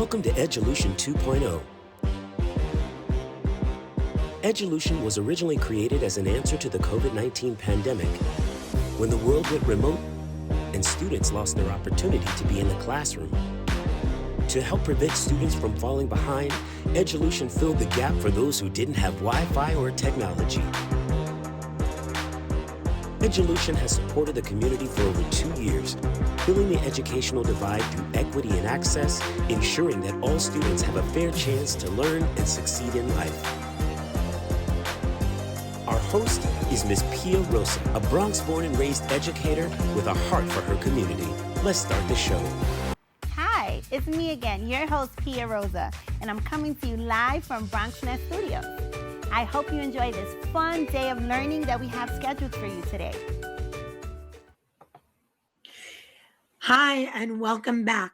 Welcome to Edulution 2.0. Edulution was originally created as an answer to the COVID-19 pandemic when the world went remote and students lost their opportunity to be in the classroom. To help prevent students from falling behind, Edulution filled the gap for those who didn't have Wi-Fi or technology. Edulution has supported the community for over 2 years, filling the educational divide through equity and access, ensuring that all students have a fair chance to learn and succeed in life. Our host is Ms. Pia Rosa, a Bronx-born and raised educator with a heart for her community. Let's start the show. Hi, it's me again, your host Pia Rosa, and I'm coming to you live from Bronx Edulution. I hope you enjoy this fun day of learning that we have scheduled for you today. Hi, and welcome back.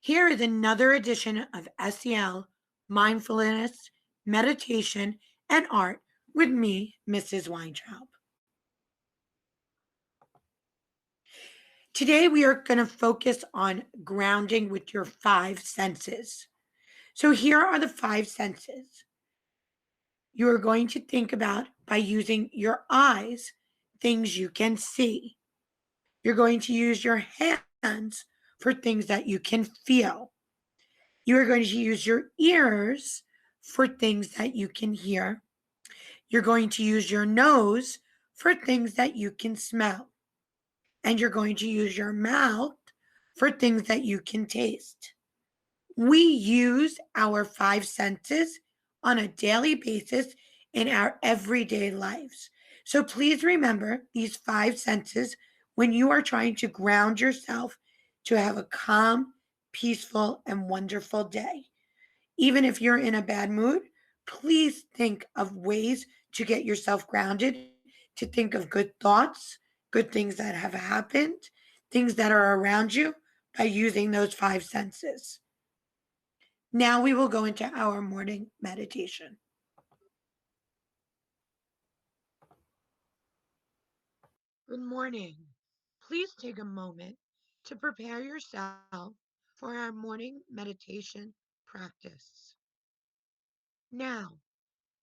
Here is another edition of SEL, Mindfulness, Meditation, and Art with me, Mrs. Weintraub. Today, we are going to focus on grounding with your 5 senses. So here are the 5 senses you are going to think about by using your eyes, things you can see. You're going to use your hands for things that you can feel. You are going to use your ears for things that you can hear. You're going to use your nose for things that you can smell. And you're going to use your mouth for things that you can taste. We use our 5 senses on a daily basis in our everyday lives. So please remember these 5 senses when you are trying to ground yourself to have a calm, peaceful, and wonderful day. Even if you're in a bad mood, please think of ways to get yourself grounded, to think of good thoughts, good things that have happened, things that are around you by using those 5 senses. Now we will go into our morning meditation. Good morning. Please take a moment to prepare yourself for our morning meditation practice. Now,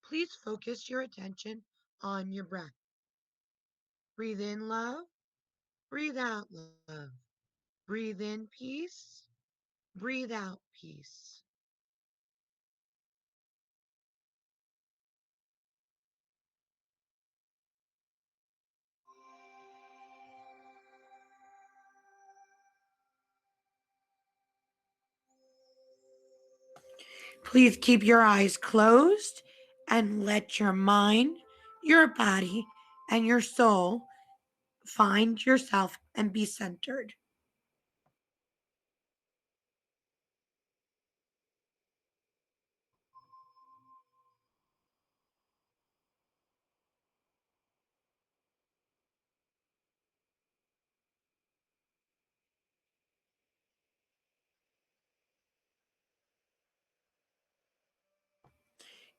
please focus your attention on your breath. Breathe in love, breathe out love. Breathe in peace, breathe out peace. Please keep your eyes closed and let your mind, your body, and your soul find yourself and be centered.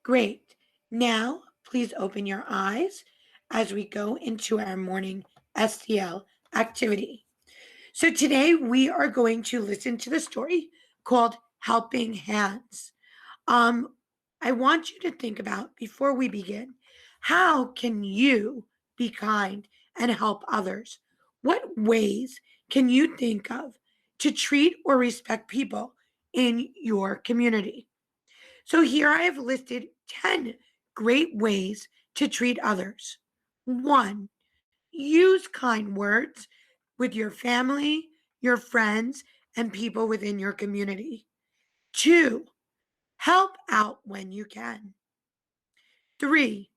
Great. Now, please open your eyes as we go into our morning STL activity. So today we are going to listen to the story called Helping Hands. I want you to think about, before we begin, how can you be kind and help others? What ways can you think of to treat or respect people in your community? So here I have listed 10 great ways to treat others. 1, use kind words with your family, your friends, and people within your community. 2, help out when you can. 3,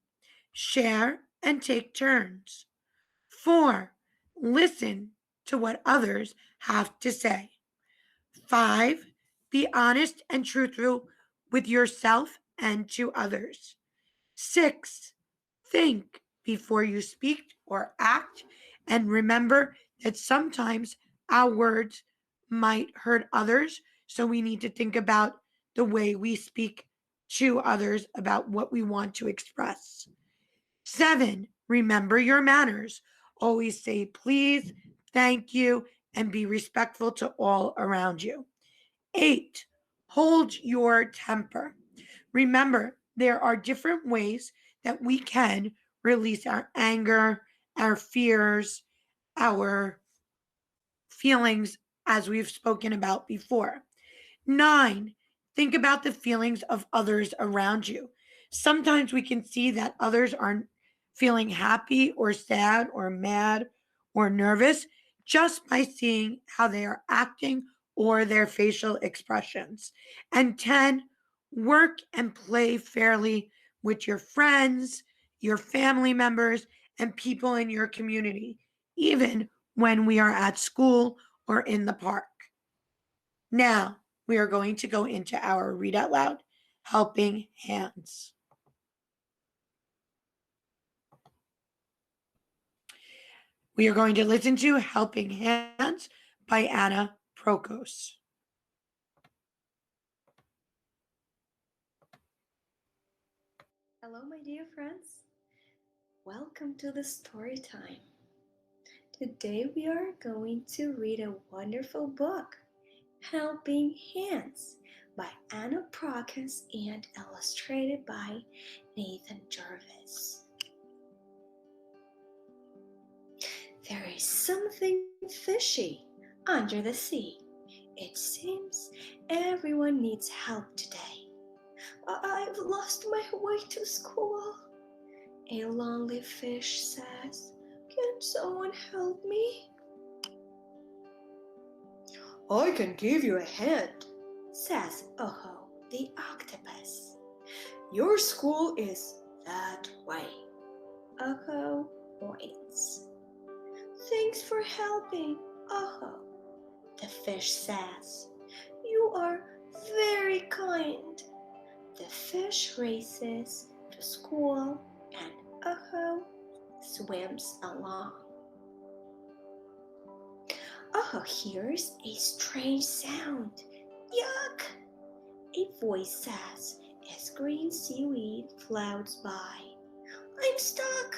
share and take turns. 4, listen to what others have to say. 5, be honest and truthful with yourself and to others. 6, think before you speak or act, and remember that sometimes our words might hurt others, so we need to think about the way we speak to others about what we want to express. 7, remember your manners. Always say please, thank you, and be respectful to all around you. 8, Hold your temper. Remember, there are different ways that we can release our anger, our fears, our feelings, as we've spoken about before. 9, think about the feelings of others around you. Sometimes we can see that others aren't feeling happy or sad or mad or nervous just by seeing how they are acting or their facial expressions. And 10, work and play fairly with your friends, your family members, and people in your community, even when we are at school or in the park. Now, we are going to go into our read out loud helping hands. We are going to listen to Helping Hands by Anna Prokos. Hello, my dear friends. Welcome to the story time. Today we are going to read a wonderful book, Helping Hands by Anna Prokos and illustrated by Nathan Jarvis. There is something fishy under the sea. It seems everyone needs help today. I've lost my way to school. A lonely fish says, "Can someone help me?" "I can give you a hand," says Oho, the octopus. "Your school is that way." Oho points. "Thanks for helping, Oho," the fish says. "You are very kind." The fish races to school and Oho swims along. Oho hears a strange sound. "Yuck!" a voice says as green seaweed floats by. "I'm stuck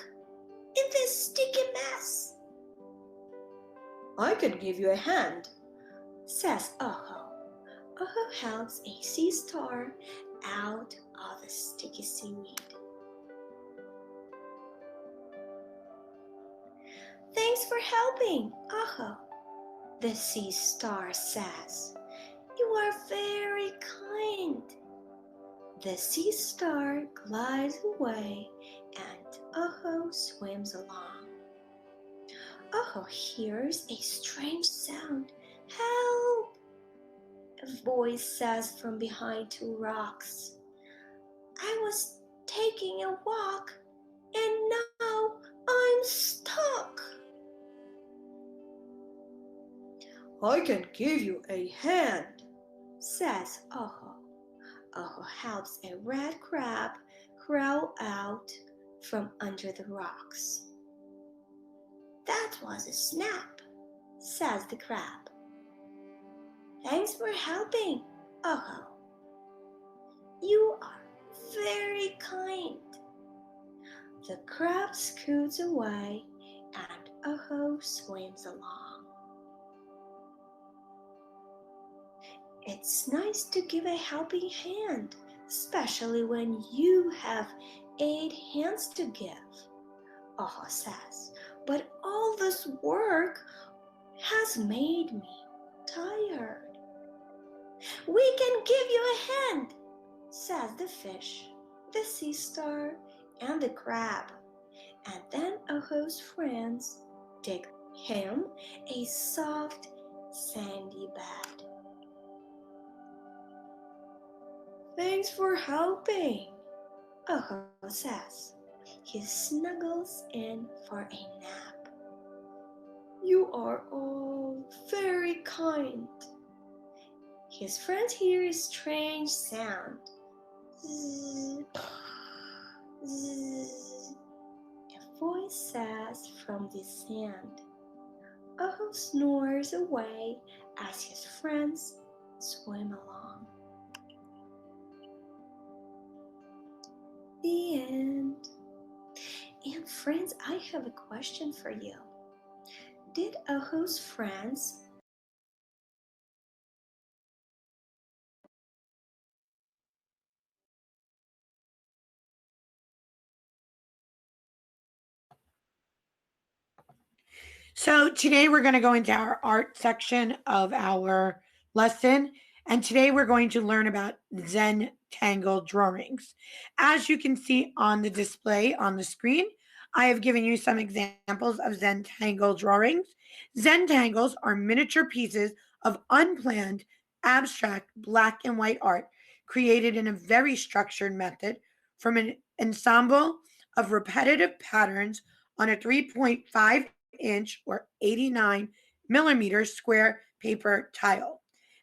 in this sticky mess." "I can give you a hand," says Oho. Oho helps a sea star out of the sticky seaweed. "Thanks for helping, Oho," the sea star says. "You are very kind." The sea star glides away and Oho swims along. Oho hears a strange sound. "Help!" a voice says from behind two rocks. "I was taking a walk and now I'm stuck." "I can give you a hand," says Oho. Oho helps a red crab crawl out from under the rocks. "That was a snap," says the crab. "Thanks for helping, Oho. You are very kind." The crab scoots away and Oho swims along. It's nice to give a helping hand, especially when you have 8 hands to give, Oho says. "But all this work has made me tired." "We can give you a hand," says the fish, the sea star, and the crab. And then Oho's friends dig him a soft, sandy bed. "Thanks for helping," Oho says. He snuggles in for a nap. "You are all very kind." His friends hear a strange sound. Zzz, zzz. A voice says from the sand. Oho snores away as his friends swim along. The end. And friends, I have a question for you. Did Oho's friends So today we're going to go into our art section of our lesson. And today we're going to learn about Zentangle drawings. As you can see on the display on the screen, I have given you some examples of Zentangle drawings. Zentangles are miniature pieces of unplanned, abstract black and white art created in a very structured method from an ensemble of repetitive patterns on a 3.5-inch or 89 millimeter square paper tile.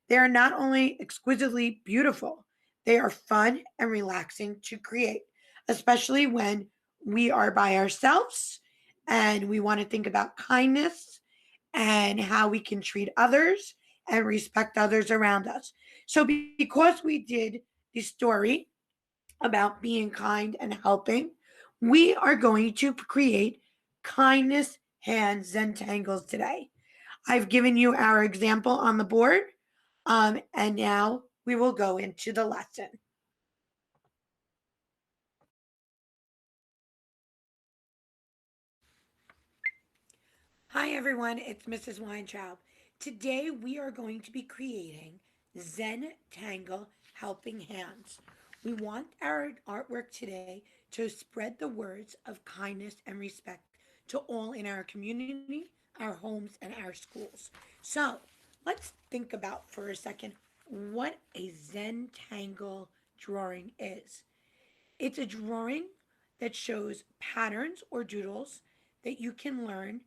They are not only exquisitely beautiful, they are fun and relaxing to create, especially when we are by ourselves and we want to think about kindness and how we can treat others and respect others around us. So, because we did the story about being kind and helping, we are going to create kindness hands Zentangles today. I've given you our example on the board, and now we will go into the lesson. Hi everyone, it's Mrs. Weintraub. Today we are going to be creating Zentangle helping hands. We want our artwork today to spread the words of kindness and respect to all in our community, our homes, and our schools. So let's think about for a second what a Zentangle drawing is. It's a drawing that shows patterns or doodles that you can learn,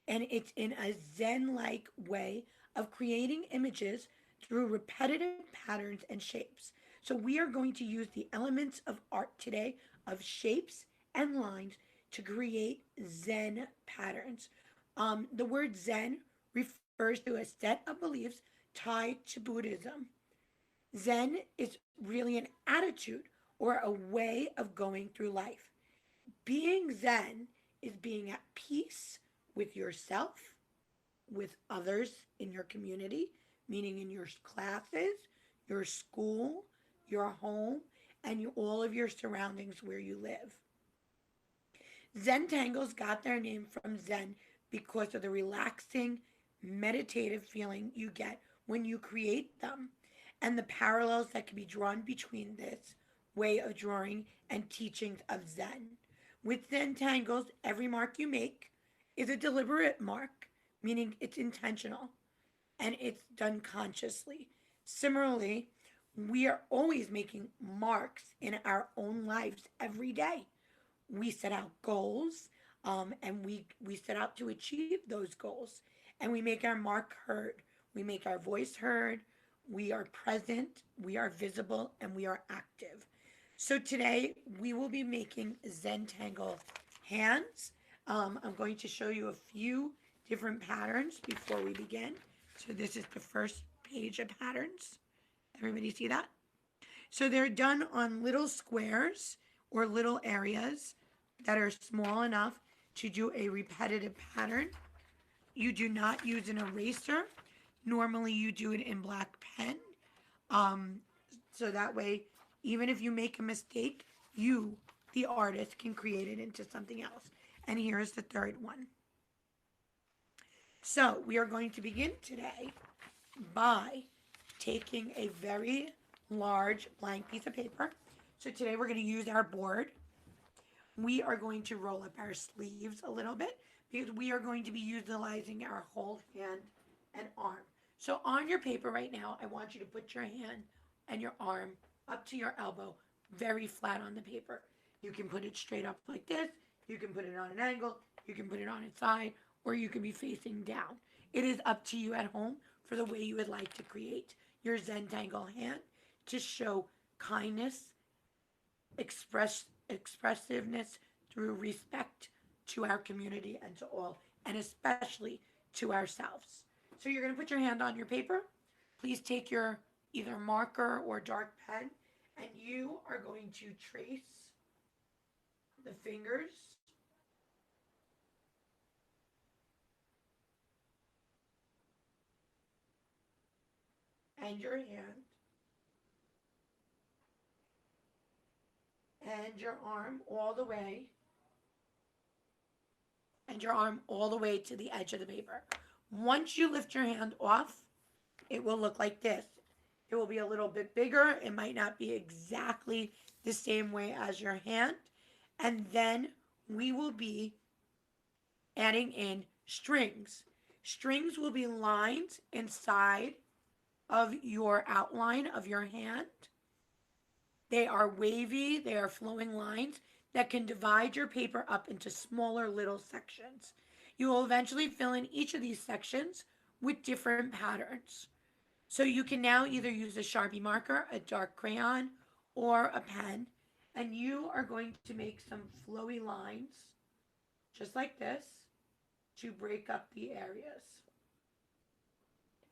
and it's in a Zen like way of creating images through repetitive patterns and shapes. So, we are going to use the elements of art today of shapes and lines to create Zen patterns. The word Zen refers to a set of beliefs tied to Buddhism. Zen is really an attitude or a way of going through life. Being Zen is being at peace with yourself, with others in your community, meaning in your classes, your school, your home, and all of your surroundings where you live. Zen tangles got their name from Zen because of the relaxing, meditative feeling you get when you create them and the parallels that can be drawn between this way of drawing and teachings of Zen. With Zen tangles, every mark you make is a deliberate mark, meaning it's intentional and it's done consciously. Similarly, we are always making marks in our own lives every day. We set out goals, and we set out to achieve those goals, and we make our mark heard. We make our voice heard. We are present, we are visible, and we are active. So today we will be making Zentangle hands. I'm going to show you a few different patterns before we begin. So this is the first page of patterns. Everybody see that? So they're done on little squares or little areas that are small enough to do a repetitive pattern. You do not use an eraser. Normally you do it in black pen. Um, so that way, even if you make a mistake, you, the artist, can create it into something else. And here's the third one. So we are going to begin today by taking a very large blank piece of paper. So today we're going to use our board. We are going to roll up our sleeves a little bit because we are going to be utilizing our whole hand and arm. So on your paper right now, I want you to put your hand and your arm up to your elbow, very flat on the paper. You can put it straight up like this. You can put it on an angle. You can put it on its side, or you can be facing down. It is up to you at home for the way you would like to create your Zentangle hand to show kindness, expressiveness through respect to our community and to all, and especially to ourselves. So you're going to put your hand on your paper. Please take your either marker or dark pen, and you are going to trace the fingers and your hand and your arm all the way and your arm all the way to the edge of the paper. Once you lift your hand off, it will look like this. It will be a little bit bigger. It might not be exactly the same way as your hand. And then we will be adding in strings. Strings will be lines inside of your outline of your hand. They are wavy, they are flowing lines that can divide your paper up into smaller little sections. You will eventually fill in each of these sections with different patterns. So you can now either use a Sharpie marker, a dark crayon, or a pen, and you are going to make some flowy lines, just like this, to break up the areas.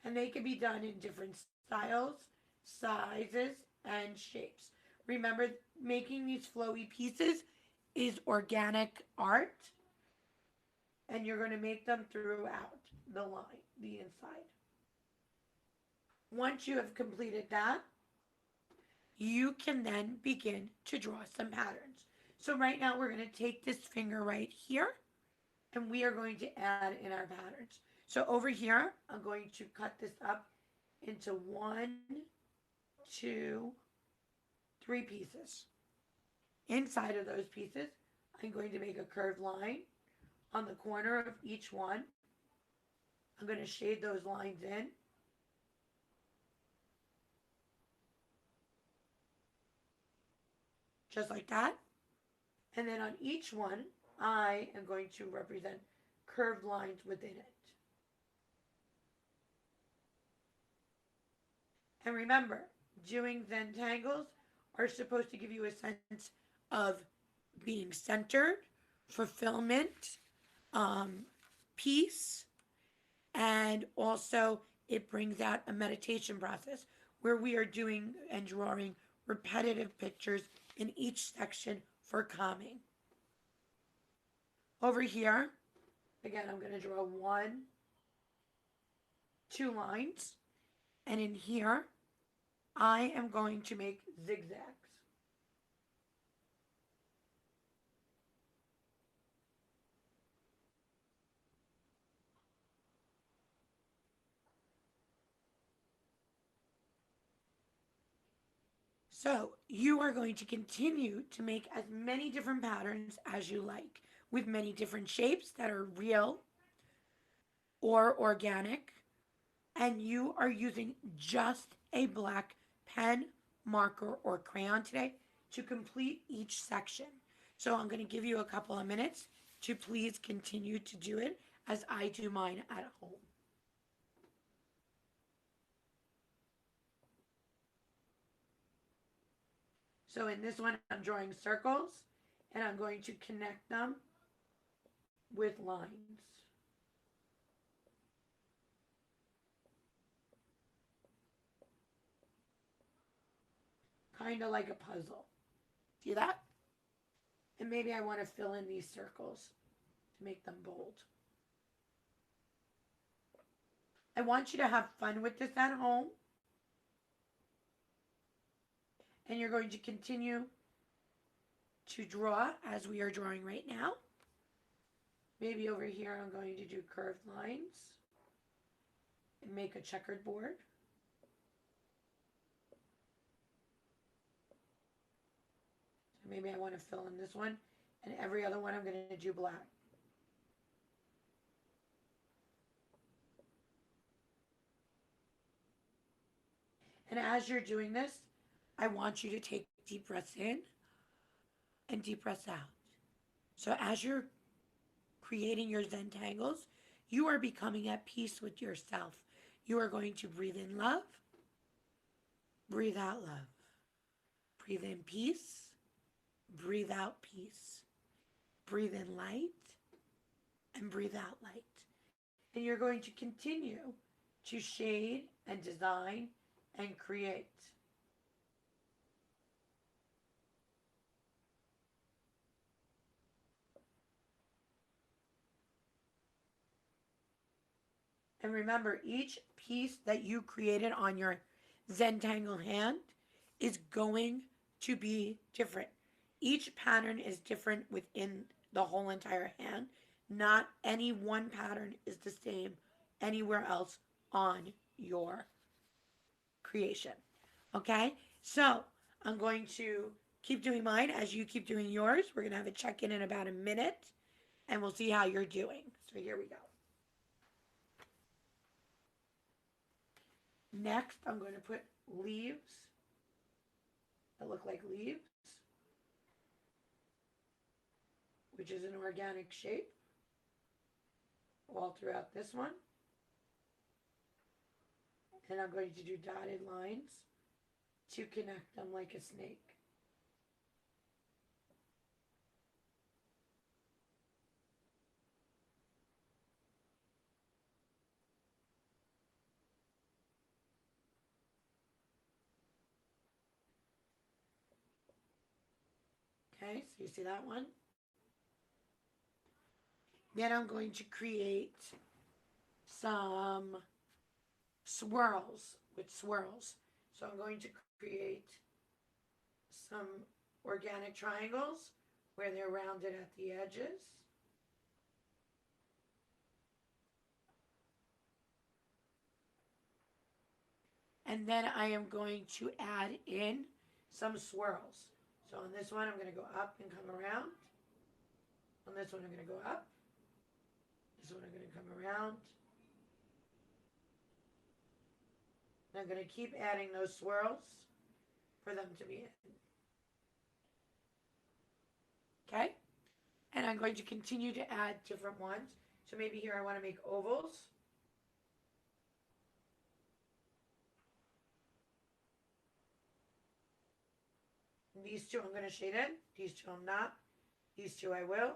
And they can be done in different styles, sizes, and shapes. Remember, making these flowy pieces is organic art, and you're going to make them throughout the line, the inside. Once you have completed that, you can then begin to draw some patterns. So right now we're going to take this finger right here, and we are going to add in our patterns. So over here, I'm going to cut this up into 1, 2, 3 pieces. Inside of those pieces, I'm going to make a curved line on the corner of each one. I'm going to shade those lines in. Just like that. And then on each one, I am going to represent curved lines within it. And remember, doing Zentangles are supposed to give you a sense of being centered, fulfillment, peace, and also it brings out a meditation process where we are doing and drawing repetitive pictures in each section for calming. Over here, again, I'm going to draw 1, 2 lines, and in here, I am going to make zigzags. So you are going to continue to make as many different patterns as you like, with many different shapes that are real or organic, and you are using just a black pen, marker, or crayon today to complete each section. So I'm going to give you a couple of minutes to please continue to do it as I do mine at home. So in this one, I'm drawing circles, and I'm going to connect them with lines. Kind of like a puzzle. See that? And maybe I want to fill in these circles to make them bold. I want you to have fun with this at home. And you're going to continue to draw as we are drawing right now. Maybe over here I'm going to do curved lines and make a checkered board. So maybe I want to fill in this one, and every other one I'm going to do black. And as you're doing this, I want you to take deep breaths in and deep breaths out. So as you're creating your Zentangles, you are becoming at peace with yourself. You are going to breathe in love, breathe out love. Breathe in peace, breathe out peace. Breathe in light, and breathe out light. And you're going to continue to shade and design and create. And remember, each piece that you created on your Zentangle hand is going to be different. Each pattern is different within the whole entire hand. Not any one pattern is the same anywhere else on your creation. Okay, so I'm going to keep doing mine as you keep doing yours. We're going to have a check-in in about a minute, and we'll see how you're doing. So here we go. Next, I'm going to put leaves that look like leaves, which is an organic shape, all throughout this one. And I'm going to do dotted lines to connect them like a snake. Okay, so you see that one? Then I'm going to create some swirls with swirls. So I'm going to create some organic triangles where they're rounded at the edges. And then I am going to add in some swirls. So on this one, I'm going to go up and come around. On this one, I'm going to go up. This one, I'm going to come around. And I'm going to keep adding those swirls for them to be in. Okay? And I'm going to continue to add different ones. So maybe here I want to make ovals. These two I'm going to shade in. These two I'm not. These two I will.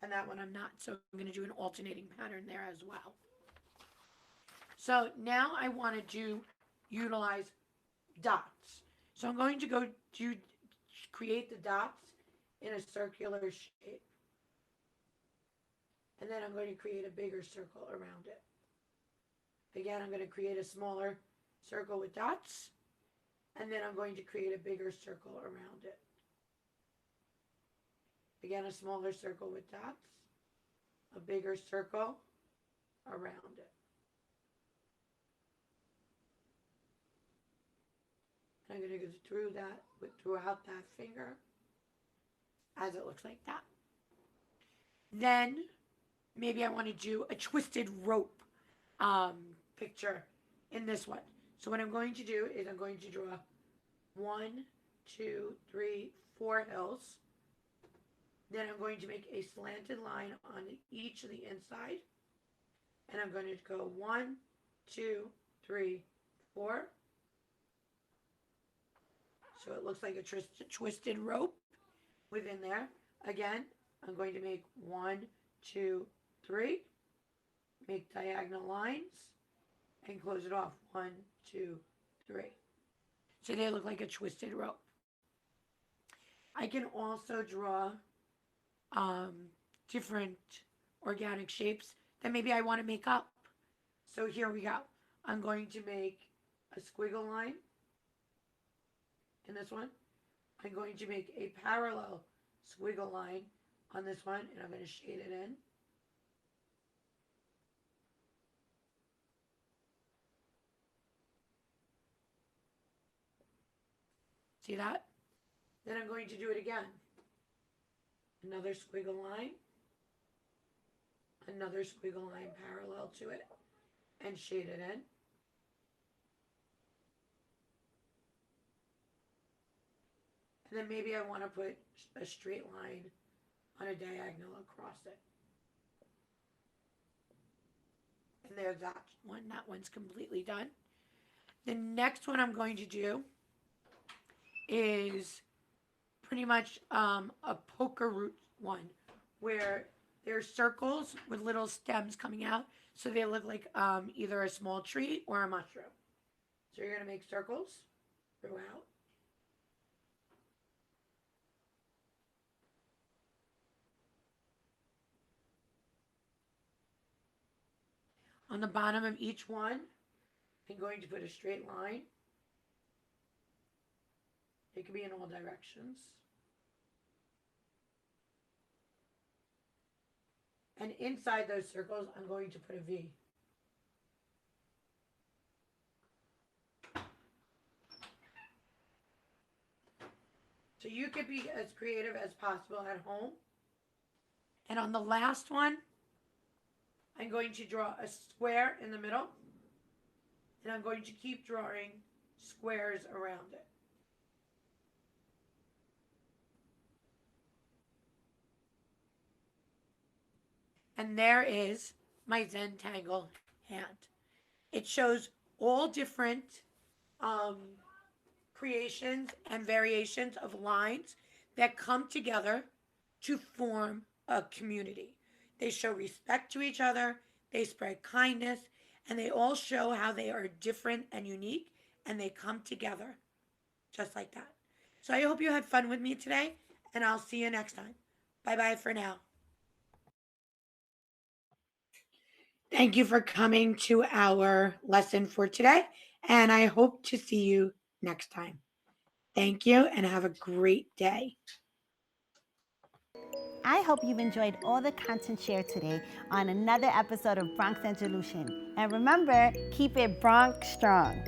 And that one I'm not. So I'm going to do an alternating pattern there as well. So now I want to utilize dots. So I'm going to go to create the dots in a circular shape. And then I'm going to create a bigger circle around it. Again, I'm going to create a smaller circle with dots. And then I'm going to create a bigger circle around it. Again, a smaller circle with dots. A bigger circle around it. And I'm going to go through that, throughout that finger, as it looks like that. Then, maybe I want to do a twisted rope picture in this one. So what I'm going to do is I'm going to draw 1, 2, 3, 4 hills. Then I'm going to make a slanted line on each of the inside. And I'm going to go 1, 2, 3, 4. So it looks like a twisted rope within there. Again, I'm going to make 1, 2, 3. Make diagonal lines and close it off. 1, 2, 3. So they look like a twisted rope. I can also draw different organic shapes that maybe I want to make up. So here we go. I'm going to make a squiggle line in this one. I'm going to make a parallel squiggle line on this one, and I'm going to shade it in. See that? Then I'm going to do it again. Another squiggle line. Another squiggle line parallel to it. And shade it in. And then maybe I want to put a straight line on a diagonal across it. And there's that one. That one's completely done. The next one I'm going to do is pretty much a poker root one, where there's circles with little stems coming out, so they look like either a small tree or a mushroom. So you're going to make circles throughout. On the bottom of each one, I'm going to put a straight line. It can be in all directions. And inside those circles, I'm going to put a V. So you could be as creative as possible at home. And on the last one, I'm going to draw a square in the middle. And I'm going to keep drawing squares around it. And there is my Zentangle hand. It shows all different creations and variations of lines that come together to form a community. They show respect to each other, they spread kindness, and they all show how they are different and unique, and they come together just like that. So I hope you had fun with me today, and I'll see you next time. Bye-bye for now. Thank you for coming to our lesson for today, and I hope to see you next time. Thank you, and have a great day. I hope you've enjoyed all the content shared today on another episode of Bronx Edulution. And remember, keep it Bronx strong.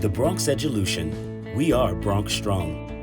The Bronx Edulution. We are Bronx Strong.